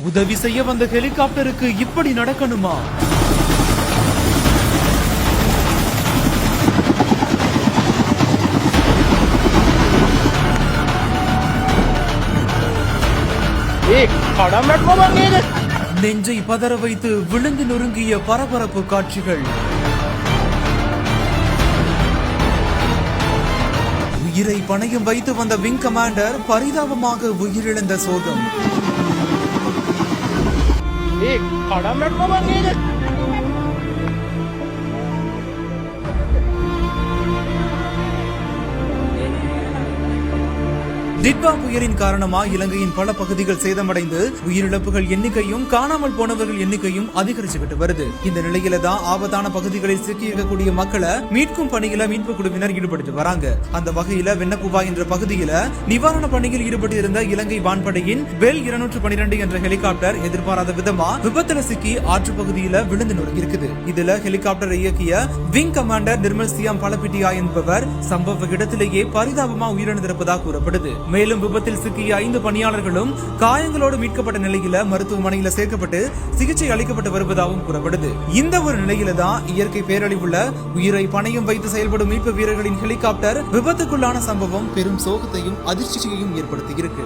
உதவி செய்ய வந்த ஹெலிகாப்டருக்கு இப்படி நடக்கணுமா? நெஞ்சை பதற வைத்து விழுந்து நொறுங்கிய பரபரப்பு காட்சிகள். உயிரை பணையம் வைத்து வந்த விங் கமாண்டர் பரிதாபமாக உயிரிழந்த சோகம். டிட்வா புயலின் காரணமாக இலங்கையின் பல பகுதிகள் சேதமடைந்து உயிரிழப்புகள் எண்ணிக்கையும் காணாமல் போனவர்கள் எண்ணிக்கையும் அதிகரிச்சுக்கிட்டு வருது. இந்த நிலையில தான் ஆபத்தான பகுதிகளில் சிக்கியிருக்கக்கூடிய மக்களை மீட்கும் பணியில மீட்பு குழுவினர் ஈடுபட்டு வராங்க. அந்த வகையில வெண்ணப்புவா என்ற பகுதியில நிவாரண பணியில் ஈடுபட்டு இருந்த இலங்கை வான்படையின் பெல் 212 என்ற ஹெலிகாப்டர் எதிர்பாராத விதமா விபத்துல சிக்கி ஆற்று பகுதியில விழுந்து நொறுங்கியிருக்குது. இதுல ஹெலிகாப்டரை இயக்கிய விங் கமாண்டர் நிர்மல் சியாம் பலபிட்டியா என்பவர் சம்பவ இடத்திலேயே பரிதாபமா உயிரிழந்திருப்பதாக கூறப்படுது. மேலும் விபத்தில் சிக்கிய 5 பணியாளர்களும் காயங்களோடு மீட்கப்பட்ட நிலையில மருத்துவமனையில சேர்க்கப்பட்டு சிகிச்சை அளிக்கப்பட்டு வருவதாகவும் கூறப்படுது. இந்த ஒரு நிலையில தான் இயற்கை பேரழிவுள்ள உயிரை பணையம் வைத்து செயல்படும் மீட்பு வீரர்களின் ஹெலிகாப்டர் விபத்துக்குள்ளான சம்பவம் பெரும் சோகத்தையும் அதிர்ச்சியையும் ஏற்படுத்தியிருக்கு.